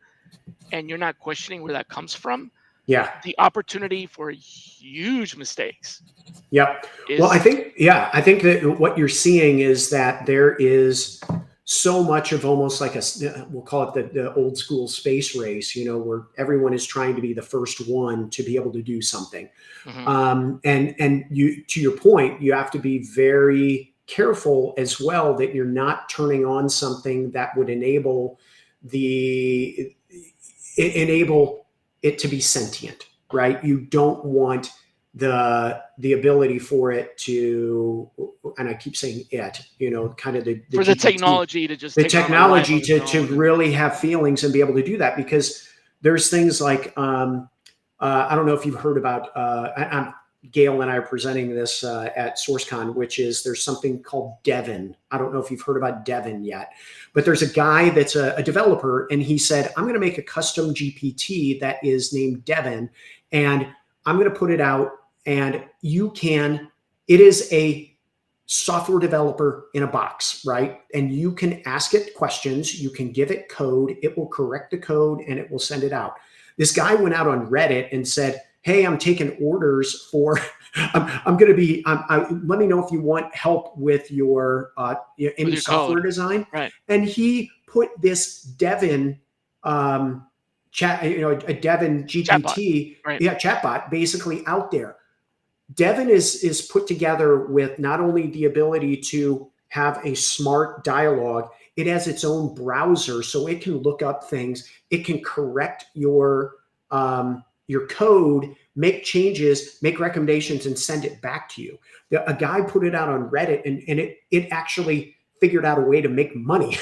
and you're not questioning where that comes from, yeah. the opportunity for huge mistakes Yep. Well, I is. think, yeah, I think that what you're seeing is that there is so much of almost like we'll call it the old school space race, where everyone is trying to be the first one to be able to do something. Mhm. And you, to your point, you have to be very careful as well that you're not turning on something that would enable it to be sentient, right? You don't want the ability for it to, and I keep saying it, kind of the For the GPT, technology to just the take on a life technology of its to own. really have feelings and be able to do that, because there's things like I don't know if you've heard about Gail and I are presenting this at SourceCon, which is there's something called Devin. I don't know if you've heard about Devin yet, but there's a guy that's a developer, and he said, I'm going to make a custom GPT that is named Devin, and I'm going to put it out, and it is a software developer in a box, right? And you can ask it questions, you can give it code, it will correct the code, and it will send it out. This guy went out on Reddit and said, hey, I'm taking orders for, I'm going to be, let me know if you want help with your any Your software code, design. right? And he put this Devin chat, a Devin Chatbot, GPT, right? chatbot basically out there. Devin is put together with not only the ability to have a smart dialogue, it has its own browser, so it can look up things. It can correct your code, make changes, make recommendations, and send it back to you. A guy put it out on Reddit, and it actually figured out a way to make money.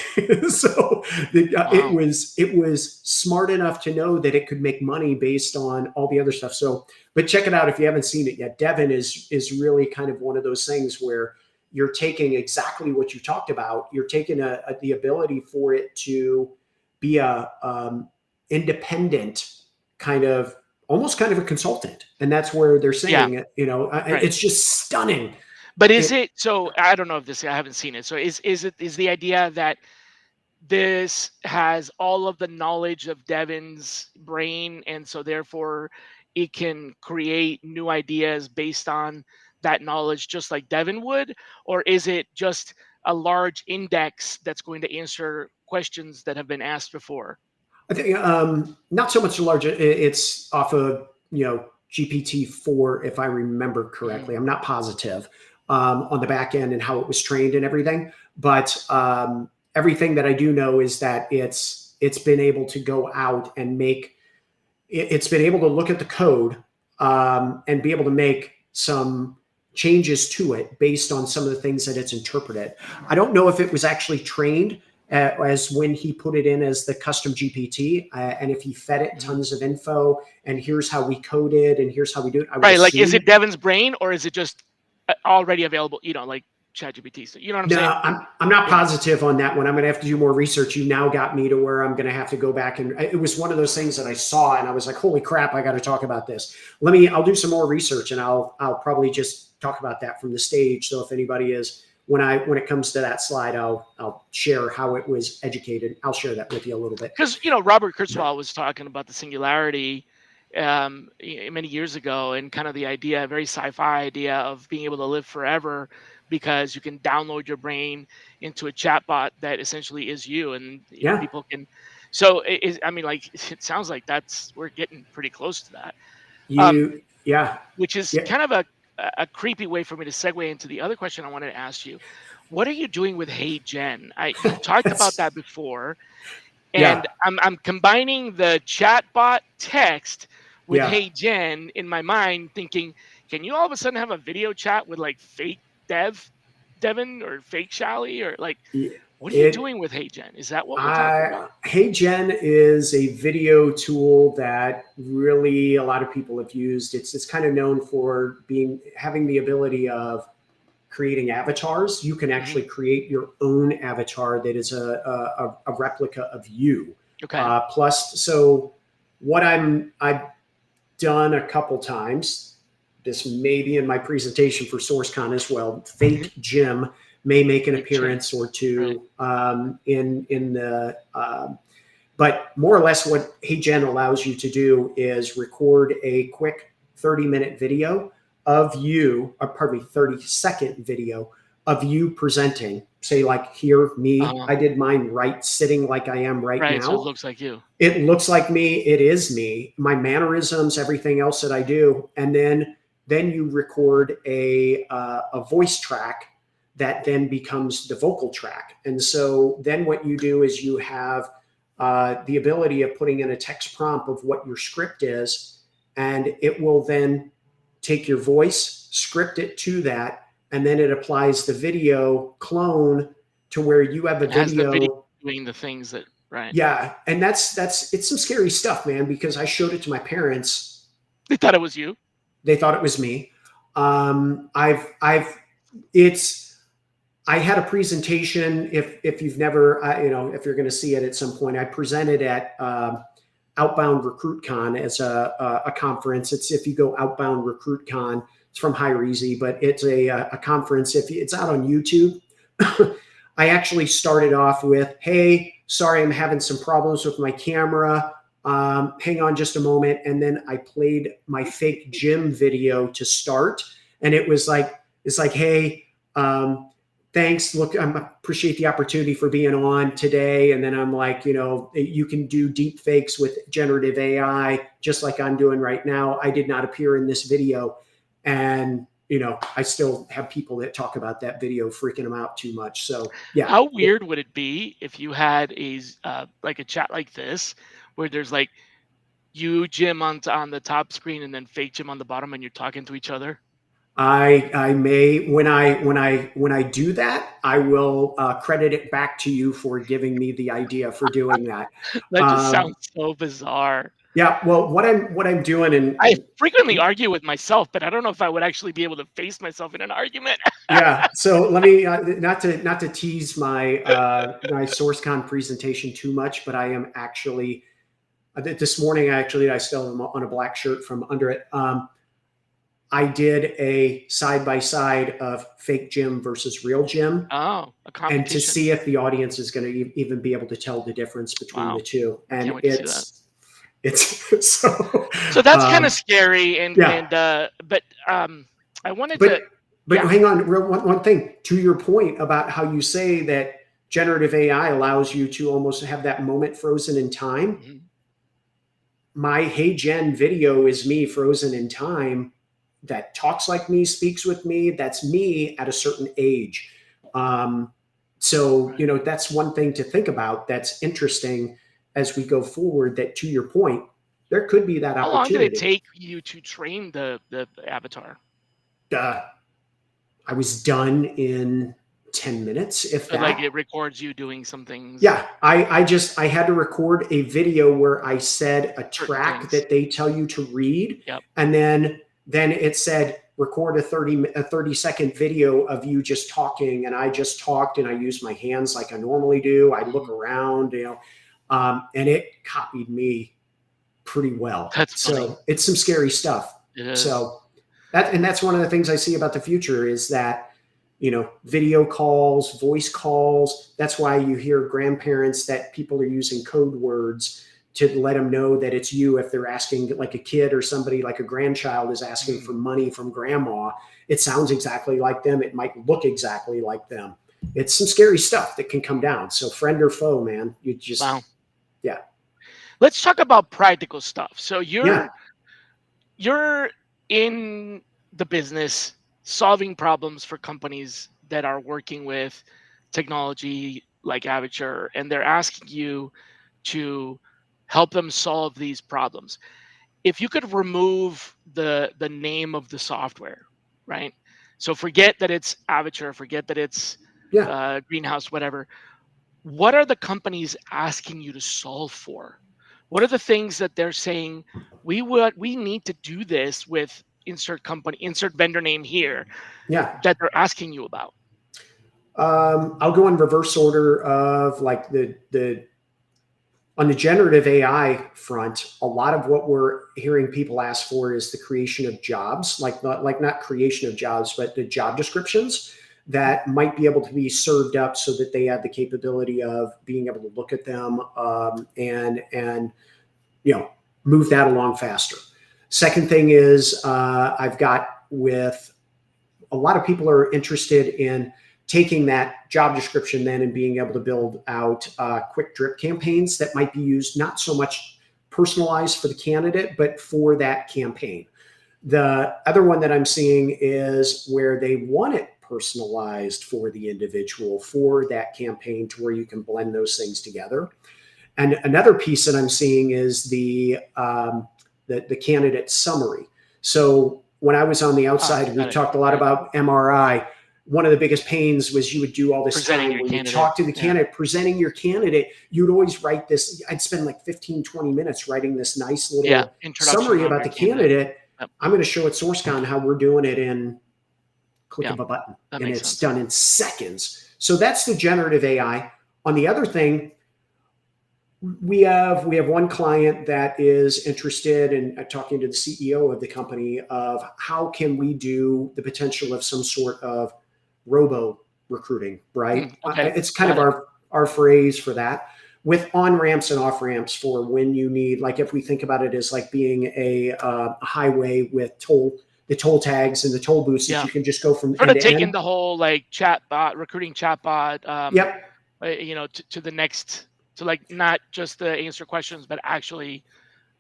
So Wow. it was smart enough to know that it could make money based on all the other stuff. So, but check it out if you haven't seen it yet. Devin is really kind of one of those things where you're taking exactly what you talked about. You're taking the ability for it to be a independent kind of, almost kind of a consultant, and that's where they're Yeah, saying, right. it's just stunning. But is it so? I don't know if this. I haven't seen it. So is the idea that this has all of the knowledge of Devin's brain, and so therefore it can create new ideas based on that knowledge, just like Devin would? Or is it just a large index that's going to answer questions that have been asked before? I think not so much a large. It's off of GPT-4, if I remember Mhm. correctly. I'm not positive on the back end and how it was trained and everything, but everything that I do know is that it's been able to go out and it's been able to look at the code and be able to make some changes to it based on some of the things that it's interpreted. I don't know if it was actually trained as when he put it in as the custom GPT, and if he fed it Mhm. tons of info and here's how we code it and here's how we do it. I would Right. Like, is assume. it Devin's brain, or is it just already available? Like ChatGPT. So you know what I'm No, saying? I'm not Yeah. positive on that one. I'm going to have to do more research. You now got me to where I'm going to have to go back, and it was one of those things that I saw and I was like, holy crap, I got to talk about this. I'll do some more research, and I'll probably just talk about that from the stage. So if anybody is, when it comes to that slide, I'll share how it was educated. I'll share that with you a little bit. Because Robert Kurzweil was talking about the singularity many years ago, and kind of the idea, a very sci-fi idea, of being able to live forever because you can download your brain into a chatbot that essentially is you, and Yeah. people can So I mean, like, it sounds like we're getting pretty close to that. Um, Yeah, which is yeah, kind of a creepy way for me to segue into the other question I wanted to ask you. What are you doing with Hey Jen? You've talked about that's, that before, yeah, and I'm combining the chatbot text with yeah. Hey Jen in my mind, thinking, can you all of a sudden have a video chat with like fake Devin or fake Shally, or like, what are you It doing with Hey Jen? Is that what we're talking about? Hey Gen is a video tool that really a lot of people have used. It's kind of known for having the ability of creating avatars. You can Hmm. actually create your own avatar that is a replica of you. Okay. Plus, so what I've done a couple times. This may be in my presentation for SourceCon as well. Fake Jim may make an Fake Jim. appearance or Right. two in the. But more or less, what HeyGen allows you to do is record a quick 30-minute video of you, or pardon me, 30-second video of you presenting. Say, like, here, me. Uh, I did mine right, sitting like I am right right. So it now. looks like you. It looks like me. It is me. My mannerisms, everything else that I do, and then you record a voice track that then becomes the vocal track. And so then what you do is you have the ability of putting in a text prompt of what your script is, and it will then take your voice, script it to that, and then it applies the video clone to where you have a And has the video video. doing the things that right. Yeah, and that's it's some scary stuff, man, because I showed it to my parents. They thought it was you. They thought it was me. I've it's I had a presentation. If you've never, if you're going to see it at some point, I presented at Outbound Recruit Con as a conference. It's, if you go Outbound Recruit Con, it's from Hire Easy, but it's a conference. If it's out on YouTube, I actually started off with, "Hey, sorry, I'm having some problems with my camera. Hang on just a moment." And then I played my fake Jim video to start, and it's like, "Hey, thanks. Look, I appreciate the opportunity for being on today." And then I'm like, you can do deep fakes with generative AI, just like I'm doing right now. I did not appear in this video. And, I still have people that talk about that video, freaking them out too much. So yeah. How weird would it be if you had like a chat like this, where there's like you, Jim, on the top screen, and then fake Jim on the bottom, and you're talking to each other? I may, when I do that, I will credit it back to you for giving me the idea for doing that. That just Um, sounds so bizarre. yeah. Well, what I'm doing, I and frequently argue with myself, but I don't know if I would actually be able to face myself in an argument. yeah. So let me not to tease my SourceCon presentation too much, but I am actually this morning. I still am on a black shirt from under it. I did a side by side of fake Jim versus real Jim, Oh, a and to competition. see if the audience is going to even be able to tell the difference between the Wow. two. I can't And wait to see that. it's so So that's kind of scary, yeah. but I wanted But to, but yeah. hang on, one thing to your point about how you say that generative AI allows you to almost have that moment frozen in time. Mhm. My Hey Gen video is me frozen in time, that talks like me, speaks with me. That's me at a certain age. Um, so, Right. that's one thing to think about. That's interesting as we go forward, that, to your point, there could be that How long did it opportunity. take you to train the avatar? Uh, I was done in 10 minutes, if So like that. it records you doing some things, Yeah, I had to record a video where I said a certain track things. that they tell you to read, Yep. and then it said record a 30-second video of you just talking, and I just talked, and I used my hands like I normally do. I look Mhm. around, and it copied me pretty well. That's funny. So it's some scary stuff. It is. So that's one of the things I see about the future, is that, video calls, voice calls. That's why you hear grandparents, that people are using code words to let them know that it's you. If they're asking, like a kid or somebody, like a grandchild is asking for Mhm. money from grandma, it sounds exactly like them. It might look exactly like them. It's some scary stuff that can come down. So friend or foe, man, you just, Wow. Yeah. Let's talk about practical stuff. So Yeah. you're in the business solving problems for companies that are working with technology like Avature, and they're asking you to help them solve these problems. If you could remove the name of the software, right? So forget that it's Avature, forget that it's Yeah. Greenhouse, whatever. What are the companies asking you to solve for? What are the things that they're saying we need to do this with insert company, insert vendor name here Yeah. that they're asking you about? I'll go in reverse order of like the on the generative AI front. A lot of what we're hearing people ask for is the creation of jobs, like not creation of jobs, but the job descriptions that might be able to be served up so that they have the capability of being able to look at them and move that along faster. Second thing is I've got with a lot of people are interested in taking that job description then and being able to build out quick drip campaigns that might be used not so much personalized for the candidate, but for that campaign. The other one that I'm seeing is where they want it personalized for the individual for that campaign to where you can blend those things together. And another piece that I'm seeing is the candidate summary. So when I was on the outside, we talked a lot about MRI. One of the biggest pains was you would do all this Presenting time your when you candidate. talk to the candidate, presenting your candidate, you'd always write this. I'd spend like 15, 20 minutes writing this nice little summary about the candidate. Yep. I'm going to show at SourceCon how we're doing it in click of a button. That and makes it's sense. done in seconds. So that's the generative AI. On the other thing, we have one client that is interested in talking to the CEO of the company of how can we do the potential of some sort of robo recruiting, right? Okay. It's kind of our phrase for that, with on ramps and off ramps for when you need, like if we think about it as like being a highway with the toll tags and the toll booths that you can just go from sort end of to taking end. the whole like recruiting chatbot, Yep. To the next, to like not just the answer questions, but actually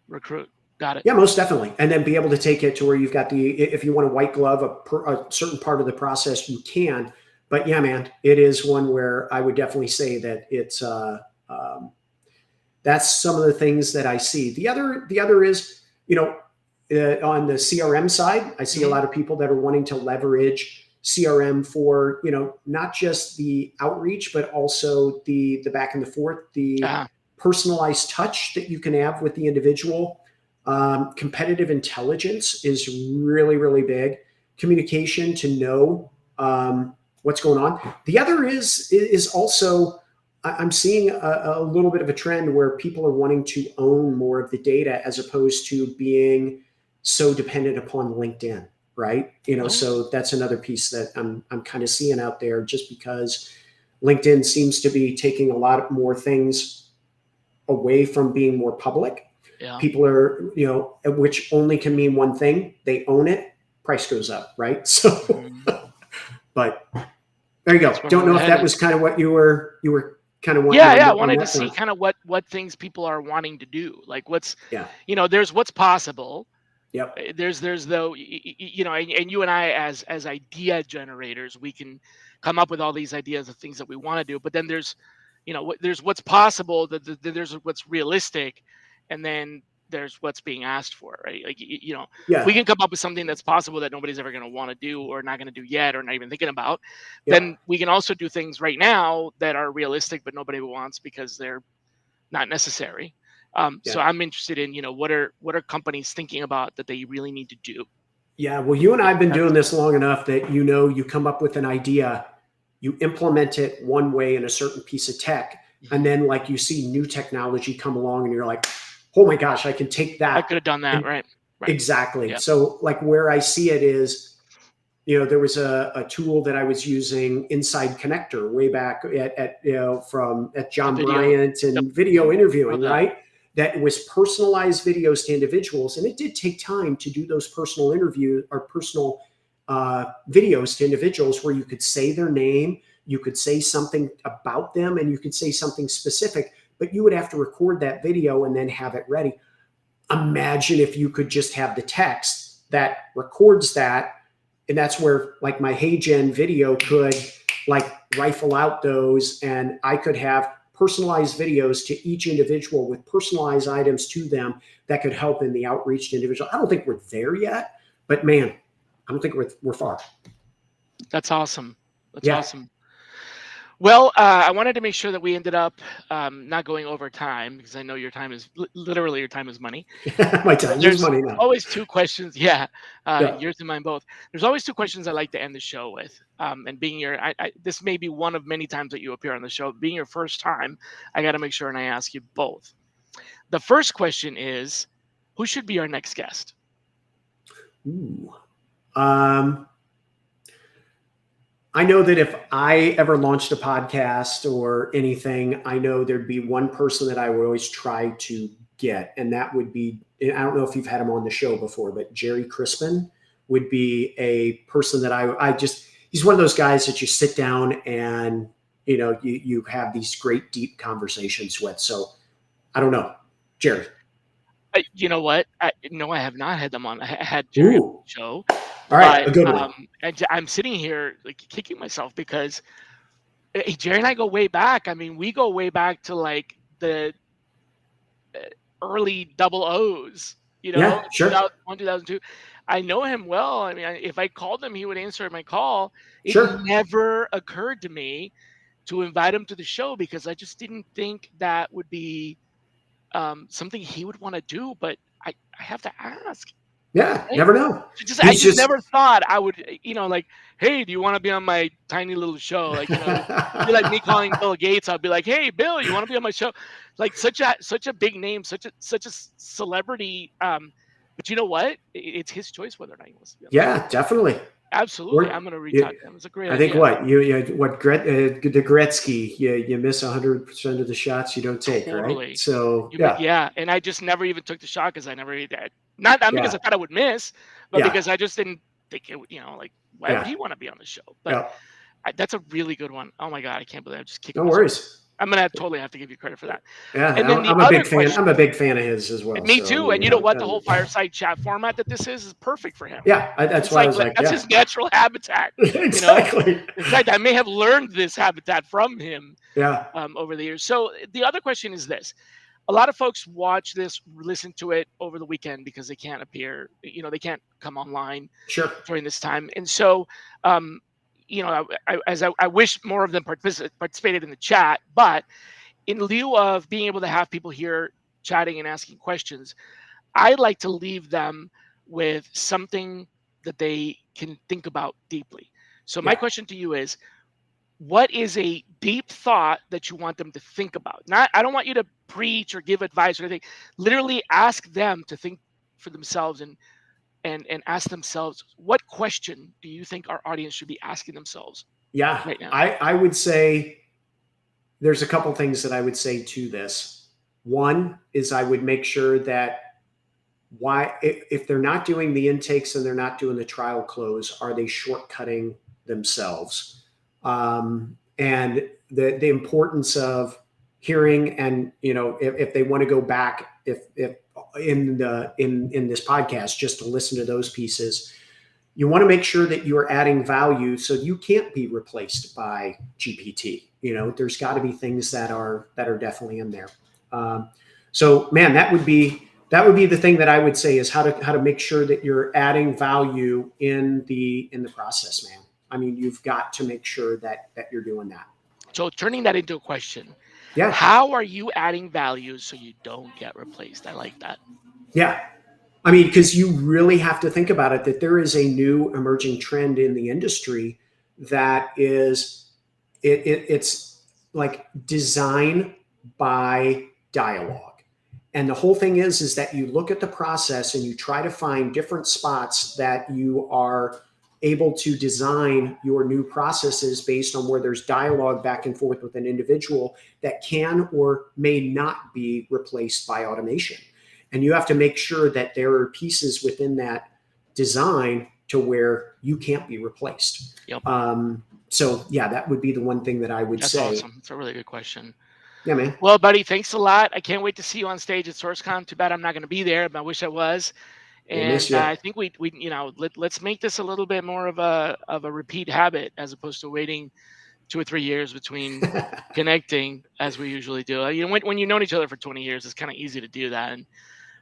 recruit. Got it. Yeah, most definitely. And then be able to take it to where you've got if you want to white glove a certain part of the process, you can. But yeah, man, it is one where I would definitely say that it's, that's some of the things that I see. The other is, on the CRM side, I see a lot of people that are wanting to leverage CRM for, not just the outreach, but also the back and the forth, the personalized touch that you can have with the individual. Competitive intelligence is really, really big. Communication to know what's going on. The other is also, I'm seeing a little bit of a trend where people are wanting to own more of the data as opposed to being so dependent upon LinkedIn, right? So that's another piece that I'm kind of seeing out there, just because LinkedIn seems to be taking a lot more things away from being more public. Yeah. People are, which only can mean one thing: they own it, price goes up, right? So, but there you go. Don't know if that was kind of what you were kind of wanting. Yeah, I wanted to see kind of what things people are wanting to do. Like what's, there's what's possible. Yep. There's though, and you and I as idea generators, we can come up with all these ideas of things that we want to do. But then there's, there's what's possible, there's what's realistic, and then there's what's being asked for, right? Like, we can come up with something that's possible that nobody's ever going to want to do or not going to do yet or not even thinking about. Then we can also do things right now that are realistic, but nobody wants because they're not necessary. So I'm interested in, what are companies thinking about that they really need to do? Yeah. Well, you and I have been doing this long enough that, you come up with an idea, you implement it one way in a certain piece of tech, and then like you see new technology come along and you're like, oh my gosh, I can take that. I could have done that. Right. Exactly. Yeah. So like where I see it is, there was a tool that I was using, Inside Connector, way back at John Bryant and video interviewing, right? That was personalized videos to individuals. And it did take time to do those personal interview or personal videos to individuals where you could say their name, you could say something about them, and you could say something specific. but you would have to record that video and then have it ready. Imagine if you could just have the text that records that. And that's where like my Hey Gen video could like rifle out those, and I could have personalized videos to each individual with personalized items to them that could help in the outreach to individual. I don't think we're there yet, but man, I don't think we're far. That's awesome. That's awesome. Well, I wanted to make sure that we ended up not going over time, because I know your time is literally, your time is money. My time is money now. Always two questions. Yeah. Yours and mine both. There's always two questions I like to end the show with. And being this may be one of many times that you appear on the show. Being your first time, I got to make sure and I ask you both. The first question is, who should be our next guest? Ooh. I know that if I ever launched a podcast or anything, I know there'd be one person that I would always try to get, and that would be, I don't know if you've had him on the show before, but Jerry Crispin would be a person that he's one of those guys that you sit down and, you have these great deep conversations with. So I don't know, Jerry. You know what? I have not had them on. I had Jerry on the show. All right, a good one. I'm sitting here like kicking myself because Jerry and I go way back. I mean, we go way back to like the early double O's, Yeah, sure. 2001, 2002. I know him well. I mean, if I called him, he would answer my call. It never occurred to me to invite him to the show because I just didn't think that would be something he would want to do. But I have to ask. Yeah, right? Never know. I just never thought I would, like, hey, do you want to be on my tiny little show? Like, it'd be like me calling Bill Gates. I'd be like, hey, Bill, you want to be on my show? Like such a big name, such a celebrity. But you know what? It's his choice whether or not he wants to be on. Yeah, definitely. Absolutely. I'm going to reach out to him. It's a great idea. I think the Gretzky, you miss 100% of the shots you don't take, right? So, yeah. And I just never even took the shot because I never did. Not because I thought I would miss, but because I just didn't think it would, why would he want to be on the show? But that's a really good one. Oh my God, I can't believe I'm just kicking. No worries. I'm gonna totally have to give you credit for that. Yeah, and then I'm a big fan. I'm a big fan of his as well. Me too. And you know what? The whole fireside chat format that this is perfect for him. Yeah, that's why I was like, that's his natural habitat. Exactly. In fact, I may have learned this habitat from him. Yeah. Over the years. So the other question is this: a lot of folks watch this, listen to it over the weekend because they can't appear. They can't come online during this time, and so. I wish more of them participated in the chat, but in lieu of being able to have people here chatting and asking questions, I'd like to leave them with something that they can think about deeply. So my question to you is, what is a deep thought that you want them to think about? I don't want you to preach or give advice or anything. Literally ask them to think for themselves and ask themselves, what question do you think our audience should be asking themselves? Yeah, right now? I would say there's a couple things that I would say to this. One is I would make sure that if they're not doing the intakes and they're not doing the trial close, are they shortcutting themselves? And the importance of hearing, and if they want to go back, if in this podcast, just to listen to those pieces, you want to make sure that you're adding value so you can't be replaced by GPT. There's got to be things that are definitely in there. So man, that would be the thing that I would say is how to make sure that you're adding value in the process, man. I mean, you've got to make sure that you're doing that. So turning that into a question. Yeah. How are you adding value so you don't get replaced? I like that. Yeah. I mean, because you really have to think about it, that there is a new emerging trend in the industry that is, it's like design by dialogue. And the whole thing is that you look at the process and you try to find different spots that you are able to design your new processes based on where there's dialogue back and forth with an individual that can or may not be replaced by automation. And you have to make sure that there are pieces within that design to where you can't be replaced. Yep. So yeah, that would be the one thing that I would say. Awesome. It's a really good question. Yeah, man. Well, buddy, thanks a lot. I can't wait to see you on stage at SourceCon. Too bad I'm not going to be there, but I wish I was. We'll miss And you. I think we let's make this a little bit more of a repeat habit as opposed to waiting 2 or 3 years between connecting as we usually do. When you've known each other for 20 years, it's kind of easy to do that. And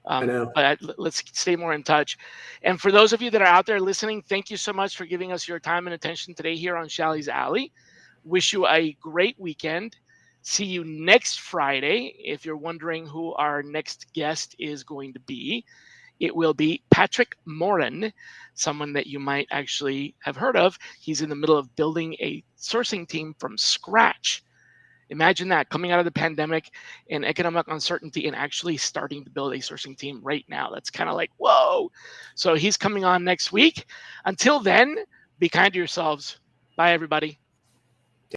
I know. but let's stay more in touch. And for those of you that are out there listening, thank you so much for giving us your time and attention today here on Shally's Alley. Wish you a great weekend. See you next Friday. If you're wondering who our next guest is going to be, it will be Patrick Morin, someone that you might actually have heard of. He's in the middle of building a sourcing team from scratch. Imagine that, coming out of the pandemic and economic uncertainty and actually starting to build a sourcing team right now. That's kind of like, whoa. So he's coming on next week. Until then, be kind to yourselves. Bye, everybody.